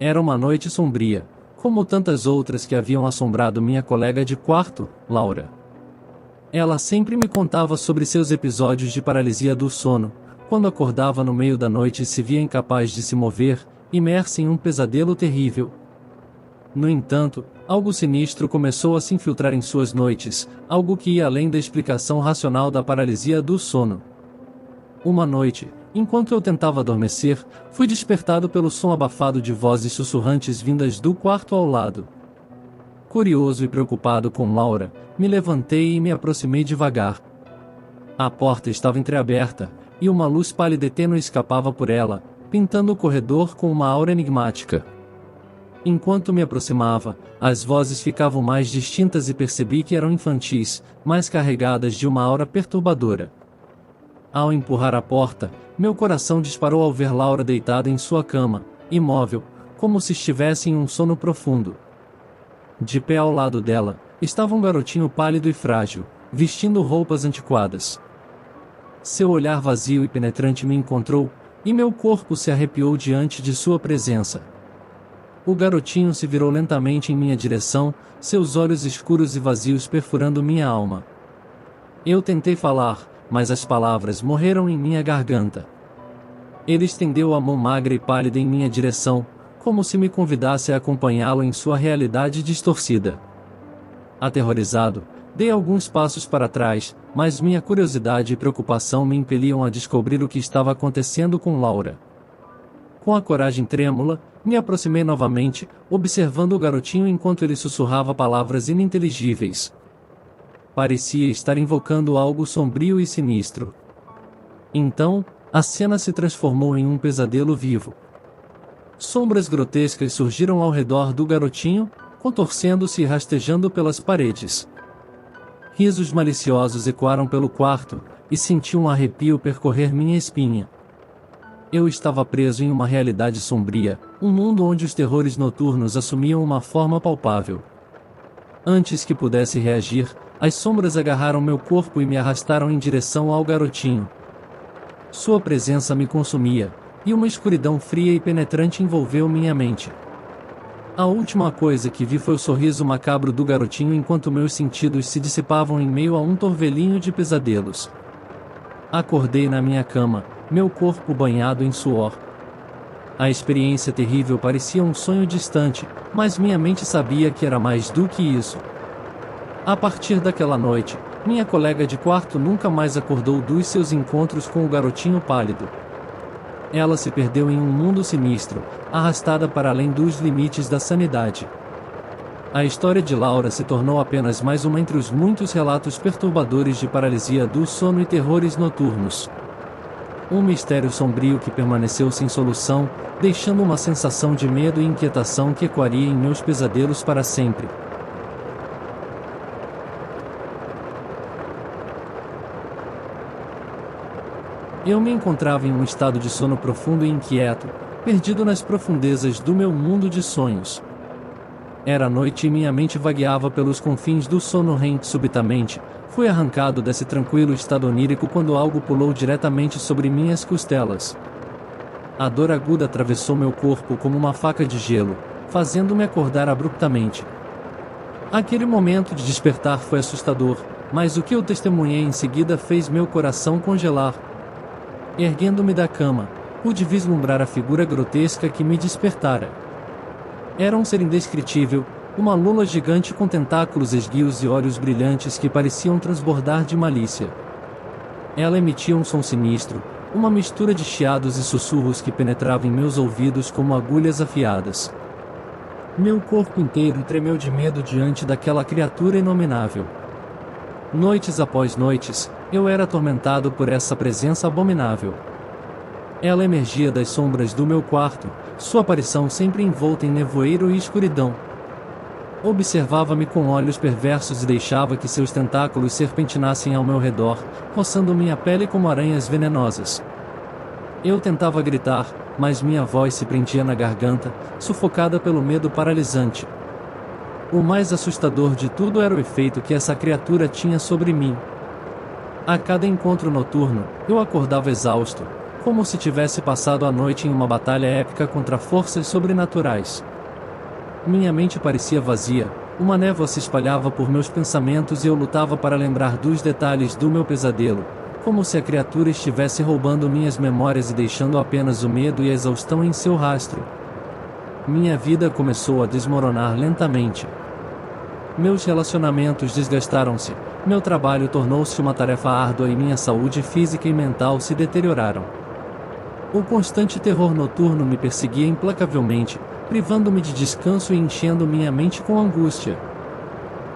Era uma noite sombria, como tantas outras que haviam assombrado minha colega de quarto, Laura. Ela sempre me contava sobre seus episódios de paralisia do sono, quando acordava no meio da noite e se via incapaz de se mover, imersa em um pesadelo terrível. No entanto, algo sinistro começou a se infiltrar em suas noites, algo que ia além da explicação racional da paralisia do sono. Uma noite, enquanto eu tentava adormecer, fui despertado pelo som abafado de vozes sussurrantes vindas do quarto ao lado. Curioso e preocupado com Laura, me levantei e me aproximei devagar. A porta estava entreaberta, e uma luz pálida e tênue escapava por ela, pintando o corredor com uma aura enigmática. Enquanto me aproximava, as vozes ficavam mais distintas e percebi que eram infantis, mas carregadas de uma aura perturbadora. Ao empurrar a porta, meu coração disparou ao ver Laura deitada em sua cama, imóvel, como se estivesse em um sono profundo. De pé ao lado dela, estava um garotinho pálido e frágil, vestindo roupas antiquadas. Seu olhar vazio e penetrante me encontrou, e meu corpo se arrepiou diante de sua presença. O garotinho se virou lentamente em minha direção, seus olhos escuros e vazios perfurando minha alma. Eu tentei falar, mas as palavras morreram em minha garganta. Ele estendeu a mão magra e pálida em minha direção, como se me convidasse a acompanhá-lo em sua realidade distorcida. Aterrorizado, dei alguns passos para trás, mas minha curiosidade e preocupação me impeliam a descobrir o que estava acontecendo com Laura. Com a coragem trêmula, me aproximei novamente, observando o garotinho enquanto ele sussurrava palavras ininteligíveis. Parecia estar invocando algo sombrio e sinistro. Então, a cena se transformou em um pesadelo vivo. Sombras grotescas surgiram ao redor do garotinho, contorcendo-se e rastejando pelas paredes. Risos maliciosos ecoaram pelo quarto, e senti um arrepio percorrer minha espinha. Eu estava preso em uma realidade sombria, um mundo onde os terrores noturnos assumiam uma forma palpável. Antes que pudesse reagir, as sombras agarraram meu corpo e me arrastaram em direção ao garotinho. Sua presença me consumia, e uma escuridão fria e penetrante envolveu minha mente. A última coisa que vi foi o sorriso macabro do garotinho enquanto meus sentidos se dissipavam em meio a um torvelinho de pesadelos. Acordei na minha cama, meu corpo banhado em suor. A experiência terrível parecia um sonho distante, mas minha mente sabia que era mais do que isso. A partir daquela noite, minha colega de quarto nunca mais acordou dos seus encontros com o garotinho pálido. Ela se perdeu em um mundo sinistro, arrastada para além dos limites da sanidade. A história de Laura se tornou apenas mais uma entre os muitos relatos perturbadores de paralisia do sono e terrores noturnos. Um mistério sombrio que permaneceu sem solução, deixando uma sensação de medo e inquietação que ecoaria em meus pesadelos para sempre. Eu me encontrava em um estado de sono profundo e inquieto, perdido nas profundezas do meu mundo de sonhos. Era noite e minha mente vagueava pelos confins do sono REM. Subitamente, fui arrancado desse tranquilo estado onírico quando algo pulou diretamente sobre minhas costelas. A dor aguda atravessou meu corpo como uma faca de gelo, fazendo-me acordar abruptamente. Aquele momento de despertar foi assustador, mas o que eu testemunhei em seguida fez meu coração congelar. Erguendo-me da cama, pude vislumbrar a figura grotesca que me despertara. Era um ser indescritível, uma lula gigante com tentáculos esguios e olhos brilhantes que pareciam transbordar de malícia. Ela emitia um som sinistro, uma mistura de chiados e sussurros que penetrava em meus ouvidos como agulhas afiadas. Meu corpo inteiro tremeu de medo diante daquela criatura inominável. Noites após noites, eu era atormentado por essa presença abominável. Ela emergia das sombras do meu quarto, sua aparição sempre envolta em nevoeiro e escuridão. Observava-me com olhos perversos e deixava que seus tentáculos serpentinassem ao meu redor, roçando minha pele como aranhas venenosas. Eu tentava gritar, mas minha voz se prendia na garganta, sufocada pelo medo paralisante. O mais assustador de tudo era o efeito que essa criatura tinha sobre mim. A cada encontro noturno, eu acordava exausto, como se tivesse passado a noite em uma batalha épica contra forças sobrenaturais. Minha mente parecia vazia, uma névoa se espalhava por meus pensamentos e eu lutava para lembrar dos detalhes do meu pesadelo, como se a criatura estivesse roubando minhas memórias e deixando apenas o medo e a exaustão em seu rastro. Minha vida começou a desmoronar lentamente. Meus relacionamentos desgastaram-se, meu trabalho tornou-se uma tarefa árdua e minha saúde física e mental se deterioraram. O constante terror noturno me perseguia implacavelmente, privando-me de descanso e enchendo minha mente com angústia.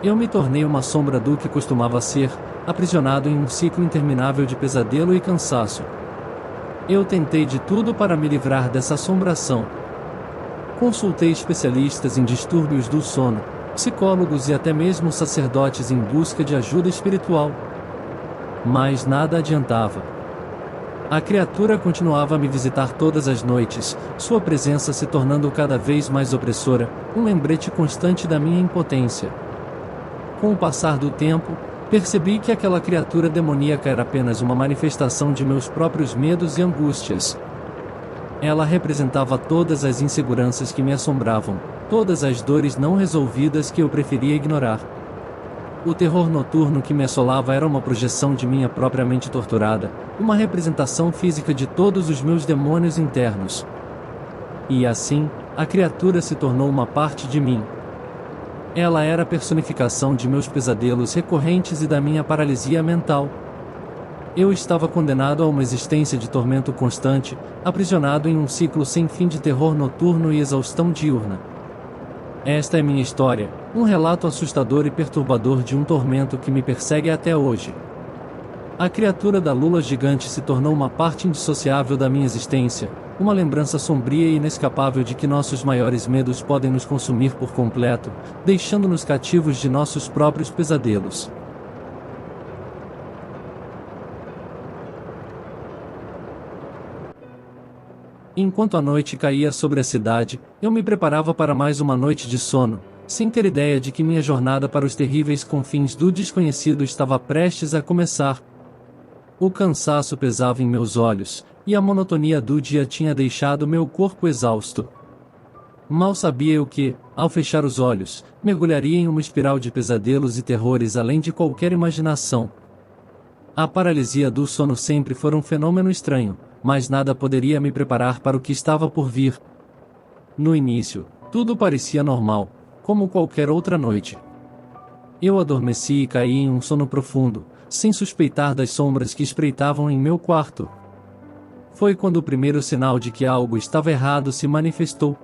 Eu me tornei uma sombra do que costumava ser, aprisionado em um ciclo interminável de pesadelo e cansaço. Eu tentei de tudo para me livrar dessa assombração. Consultei especialistas em distúrbios do sono, psicólogos e até mesmo sacerdotes em busca de ajuda espiritual. Mas nada adiantava. A criatura continuava a me visitar todas as noites, sua presença se tornando cada vez mais opressora, um lembrete constante da minha impotência. Com o passar do tempo, percebi que aquela criatura demoníaca era apenas uma manifestação de meus próprios medos e angústias. Ela representava todas as inseguranças que me assombravam, todas as dores não resolvidas que eu preferia ignorar. O terror noturno que me assolava era uma projeção de minha própria mente torturada, uma representação física de todos os meus demônios internos. E assim, a criatura se tornou uma parte de mim. Ela era a personificação de meus pesadelos recorrentes e da minha paralisia mental. Eu estava condenado a uma existência de tormento constante, aprisionado em um ciclo sem fim de terror noturno e exaustão diurna. Esta é minha história, um relato assustador e perturbador de um tormento que me persegue até hoje. A criatura da lula gigante se tornou uma parte indissociável da minha existência, uma lembrança sombria e inescapável de que nossos maiores medos podem nos consumir por completo, deixando-nos cativos de nossos próprios pesadelos. Enquanto a noite caía sobre a cidade, eu me preparava para mais uma noite de sono, sem ter ideia de que minha jornada para os terríveis confins do desconhecido estava prestes a começar. O cansaço pesava em meus olhos, e a monotonia do dia tinha deixado meu corpo exausto. Mal sabia eu que, ao fechar os olhos, mergulharia em uma espiral de pesadelos e terrores além de qualquer imaginação. A paralisia do sono sempre foi um fenômeno estranho, mas nada poderia me preparar para o que estava por vir. No início, tudo parecia normal, como qualquer outra noite. Eu adormeci e caí em um sono profundo, sem suspeitar das sombras que espreitavam em meu quarto. Foi quando o primeiro sinal de que algo estava errado se manifestou.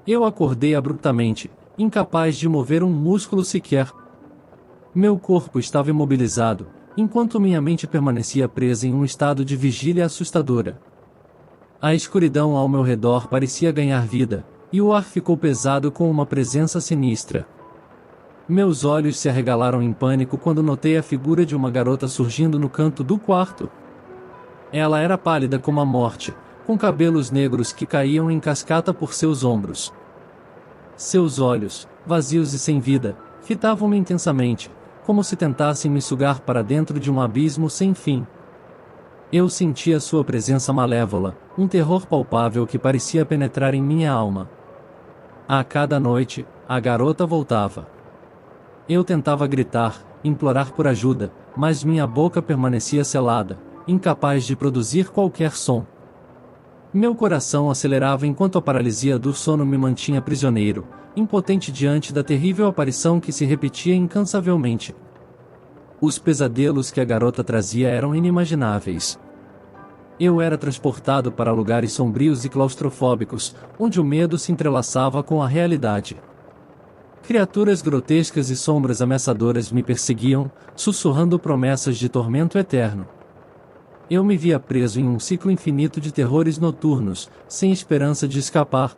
Eu acordei abruptamente, incapaz de mover um músculo sequer. Meu corpo estava imobilizado, enquanto minha mente permanecia presa em um estado de vigília assustadora. A escuridão ao meu redor parecia ganhar vida, e o ar ficou pesado com uma presença sinistra. Meus olhos se arregalaram em pânico quando notei a figura de uma garota surgindo no canto do quarto. Ela era pálida como a morte, com cabelos negros que caíam em cascata por seus ombros. Seus olhos, vazios e sem vida, fitavam-me intensamente, como se tentassem me sugar para dentro de um abismo sem fim. Eu sentia sua presença malévola, um terror palpável que parecia penetrar em minha alma. A cada noite, a garota voltava. Eu tentava gritar, implorar por ajuda, mas minha boca permanecia selada, incapaz de produzir qualquer som. Meu coração acelerava enquanto a paralisia do sono me mantinha prisioneiro, impotente diante da terrível aparição que se repetia incansavelmente. Os pesadelos que a garota trazia eram inimagináveis. Eu era transportado para lugares sombrios e claustrofóbicos, onde o medo se entrelaçava com a realidade. Criaturas grotescas e sombras ameaçadoras me perseguiam, sussurrando promessas de tormento eterno. Eu me via preso em um ciclo infinito de terrores noturnos, sem esperança de escapar.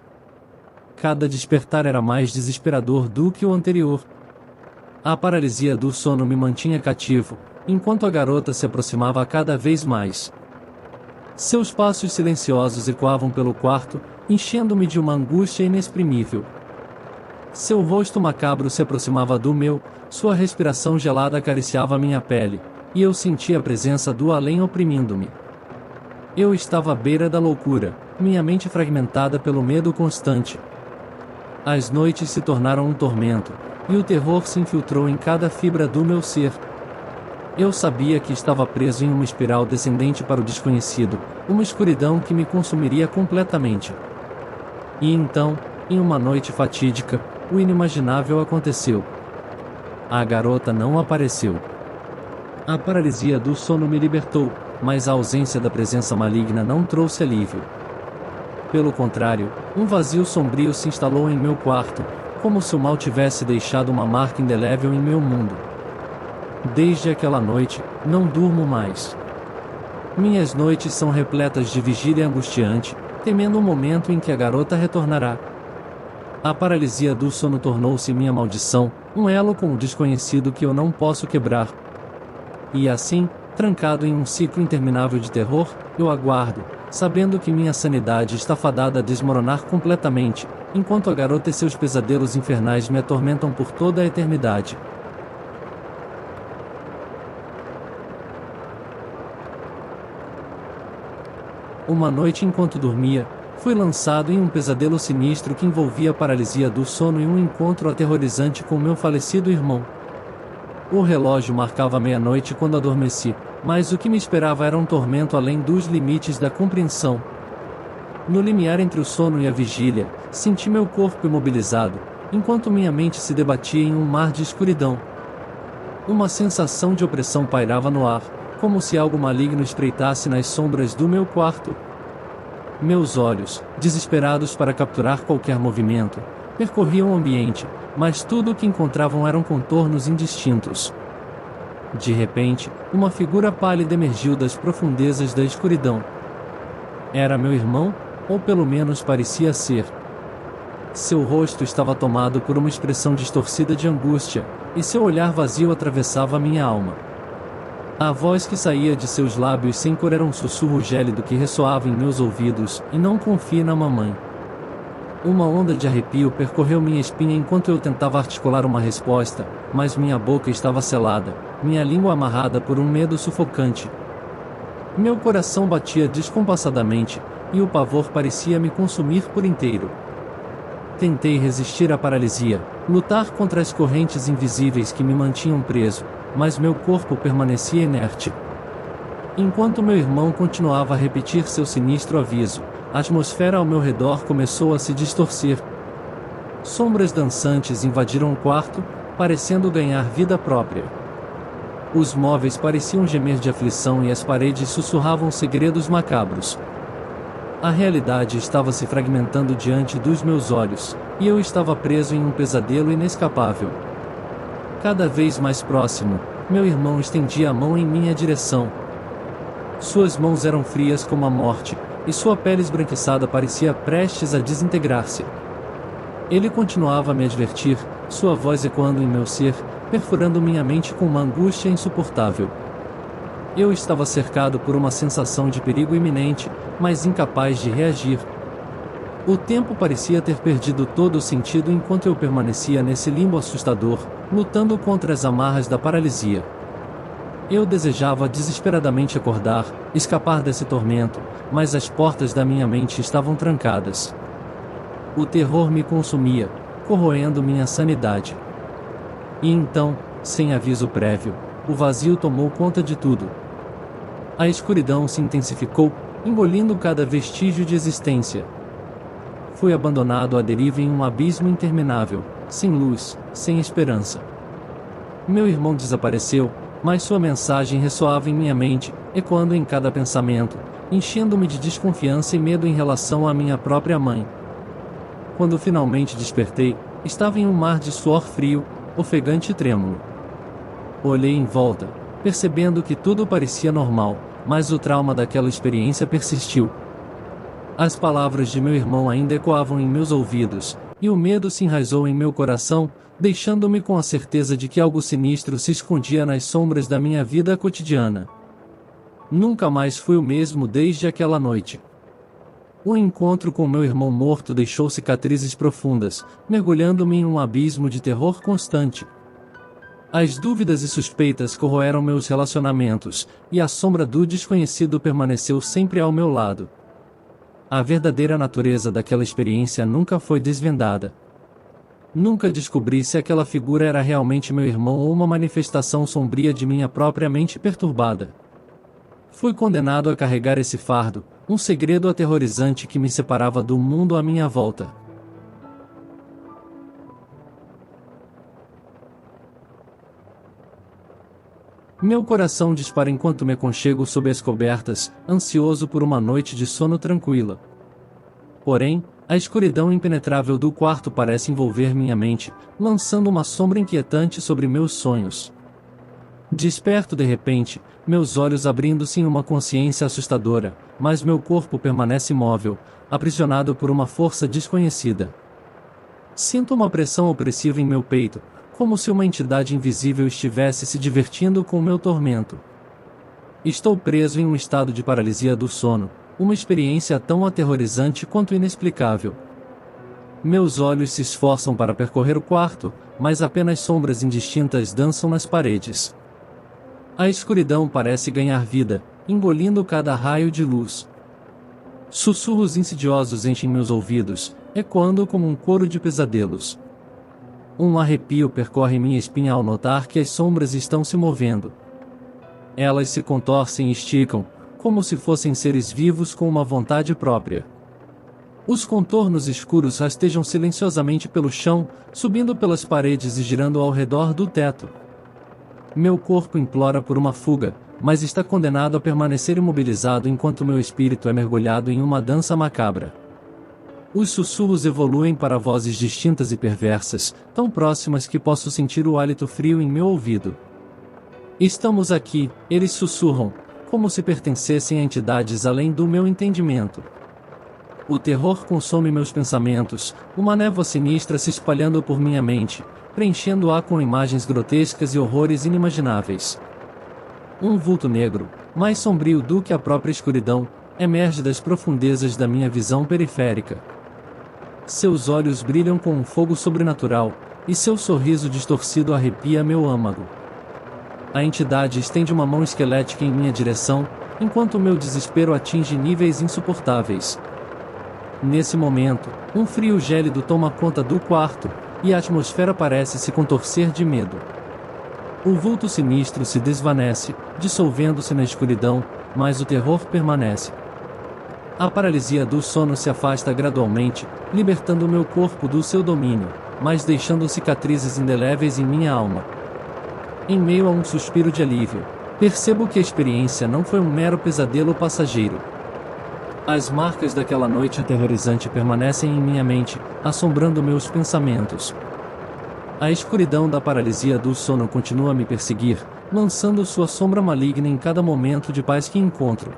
Cada despertar era mais desesperador do que o anterior. A paralisia do sono me mantinha cativo, enquanto a garota se aproximava cada vez mais. Seus passos silenciosos ecoavam pelo quarto, enchendo-me de uma angústia inexprimível. Seu rosto macabro se aproximava do meu, sua respiração gelada acariciava minha pele, e eu sentia a presença do além oprimindo-me. Eu estava à beira da loucura, minha mente fragmentada pelo medo constante. As noites se tornaram um tormento, e o terror se infiltrou em cada fibra do meu ser. Eu sabia que estava preso em uma espiral descendente para o desconhecido, uma escuridão que me consumiria completamente. E então, em uma noite fatídica, o inimaginável aconteceu. A garota não apareceu. A paralisia do sono me libertou, mas a ausência da presença maligna não trouxe alívio. Pelo contrário, um vazio sombrio se instalou em meu quarto, como se o mal tivesse deixado uma marca indelével em meu mundo. Desde aquela noite, não durmo mais. Minhas noites são repletas de vigília angustiante, temendo o momento em que a garota retornará. A paralisia do sono tornou-se minha maldição, um elo com o desconhecido que eu não posso quebrar. E assim, trancado em um ciclo interminável de terror, eu aguardo, sabendo que minha sanidade está fadada a desmoronar completamente, enquanto a garota e seus pesadelos infernais me atormentam por toda a eternidade. Uma noite enquanto dormia, fui lançado em um pesadelo sinistro que envolvia a paralisia do sono e um encontro aterrorizante com meu falecido irmão. O relógio marcava meia-noite quando adormeci, mas o que me esperava era um tormento além dos limites da compreensão. No limiar entre o sono e a vigília, senti meu corpo imobilizado, enquanto minha mente se debatia em um mar de escuridão. Uma sensação de opressão pairava no ar, como se algo maligno espreitasse nas sombras do meu quarto. Meus olhos, desesperados para capturar qualquer movimento, percorriam o ambiente, mas tudo o que encontravam eram contornos indistintos. De repente, uma figura pálida emergiu das profundezas da escuridão. Era meu irmão, ou pelo menos parecia ser. Seu rosto estava tomado por uma expressão distorcida de angústia, e seu olhar vazio atravessava minha alma. A voz que saía de seus lábios sem cor era um sussurro gélido que ressoava em meus ouvidos, e não confie na mamãe. Uma onda de arrepio percorreu minha espinha enquanto eu tentava articular uma resposta, mas minha boca estava selada, minha língua amarrada por um medo sufocante. Meu coração batia descompassadamente, e o pavor parecia me consumir por inteiro. Tentei resistir à paralisia, lutar contra as correntes invisíveis que me mantinham preso, mas meu corpo permanecia inerte. Enquanto meu irmão continuava a repetir seu sinistro aviso, a atmosfera ao meu redor começou a se distorcer. Sombras dançantes invadiram o quarto, parecendo ganhar vida própria. Os móveis pareciam gemer de aflição e as paredes sussurravam segredos macabros. A realidade estava se fragmentando diante dos meus olhos, e eu estava preso em um pesadelo inescapável. Cada vez mais próximo, meu irmão estendia a mão em minha direção. Suas mãos eram frias como a morte, e sua pele esbranquiçada parecia prestes a desintegrar-se. Ele continuava a me advertir, sua voz ecoando em meu ser, perfurando minha mente com uma angústia insuportável. Eu estava cercado por uma sensação de perigo iminente, mas incapaz de reagir. O tempo parecia ter perdido todo o sentido enquanto eu permanecia nesse limbo assustador, lutando contra as amarras da paralisia. Eu desejava desesperadamente acordar, escapar desse tormento, mas as portas da minha mente estavam trancadas. O terror me consumia, corroendo minha sanidade. E então, sem aviso prévio, o vazio tomou conta de tudo. A escuridão se intensificou, engolindo cada vestígio de existência. Fui abandonado à deriva em um abismo interminável, sem luz, sem esperança. Meu irmão desapareceu, mas sua mensagem ressoava em minha mente, ecoando em cada pensamento, enchendo-me de desconfiança e medo em relação à minha própria mãe. Quando finalmente despertei, estava em um mar de suor frio, ofegante e trêmulo. Olhei em volta, percebendo que tudo parecia normal, mas o trauma daquela experiência persistiu. As palavras de meu irmão ainda ecoavam em meus ouvidos, e o medo se enraizou em meu coração, deixando-me com a certeza de que algo sinistro se escondia nas sombras da minha vida cotidiana. Nunca mais fui o mesmo desde aquela noite. O encontro com meu irmão morto deixou cicatrizes profundas, mergulhando-me em um abismo de terror constante. As dúvidas e suspeitas corroeram meus relacionamentos, e a sombra do desconhecido permaneceu sempre ao meu lado. A verdadeira natureza daquela experiência nunca foi desvendada. Nunca descobri se aquela figura era realmente meu irmão ou uma manifestação sombria de minha própria mente perturbada. Fui condenado a carregar esse fardo, um segredo aterrorizante que me separava do mundo à minha volta. Meu coração dispara enquanto me aconchego sob as cobertas, ansioso por uma noite de sono tranquila. Porém, a escuridão impenetrável do quarto parece envolver minha mente, lançando uma sombra inquietante sobre meus sonhos. Desperto de repente, meus olhos abrindo-se em uma consciência assustadora, mas meu corpo permanece imóvel, aprisionado por uma força desconhecida. Sinto uma pressão opressiva em meu peito, como se uma entidade invisível estivesse se divertindo com o meu tormento. Estou preso em um estado de paralisia do sono, uma experiência tão aterrorizante quanto inexplicável. Meus olhos se esforçam para percorrer o quarto, mas apenas sombras indistintas dançam nas paredes. A escuridão parece ganhar vida, engolindo cada raio de luz. Sussurros insidiosos enchem meus ouvidos, ecoando como um coro de pesadelos. Um arrepio percorre minha espinha ao notar que as sombras estão se movendo. Elas se contorcem e esticam, como se fossem seres vivos com uma vontade própria. Os contornos escuros rastejam silenciosamente pelo chão, subindo pelas paredes e girando ao redor do teto. Meu corpo implora por uma fuga, mas está condenado a permanecer imobilizado enquanto meu espírito é mergulhado em uma dança macabra. Os sussurros evoluem para vozes distintas e perversas, tão próximas que posso sentir o hálito frio em meu ouvido. Estamos aqui, eles sussurram, como se pertencessem a entidades além do meu entendimento. O terror consome meus pensamentos, uma névoa sinistra se espalhando por minha mente, preenchendo-a com imagens grotescas e horrores inimagináveis. Um vulto negro, mais sombrio do que a própria escuridão, emerge das profundezas da minha visão periférica. Seus olhos brilham com um fogo sobrenatural, e seu sorriso distorcido arrepia meu âmago. A entidade estende uma mão esquelética em minha direção, enquanto meu desespero atinge níveis insuportáveis. Nesse momento, um frio gélido toma conta do quarto, e a atmosfera parece se contorcer de medo. O vulto sinistro se desvanece, dissolvendo-se na escuridão, mas o terror permanece. A paralisia do sono se afasta gradualmente, libertando meu corpo do seu domínio, mas deixando cicatrizes indeléveis em minha alma. Em meio a um suspiro de alívio, percebo que a experiência não foi um mero pesadelo passageiro. As marcas daquela noite aterrorizante permanecem em minha mente, assombrando meus pensamentos. A escuridão da paralisia do sono continua a me perseguir, lançando sua sombra maligna em cada momento de paz que encontro.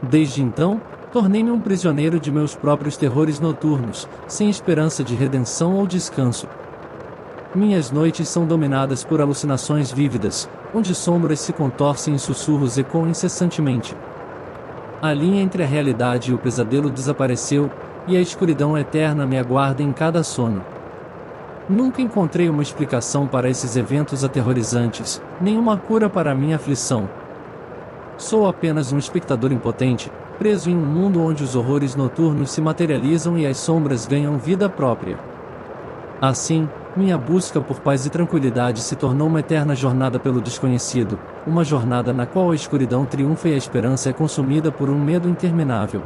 Desde então, tornei-me um prisioneiro de meus próprios terrores noturnos, sem esperança de redenção ou descanso. Minhas noites são dominadas por alucinações vívidas, onde sombras se contorcem e sussurros ecoam incessantemente. A linha entre a realidade e o pesadelo desapareceu, e a escuridão eterna me aguarda em cada sono. Nunca encontrei uma explicação para esses eventos aterrorizantes, nenhuma cura para a minha aflição. Sou apenas um espectador impotente, preso em um mundo onde os horrores noturnos se materializam e as sombras ganham vida própria. Assim, minha busca por paz e tranquilidade se tornou uma eterna jornada pelo desconhecido, uma jornada na qual a escuridão triunfa e a esperança é consumida por um medo interminável.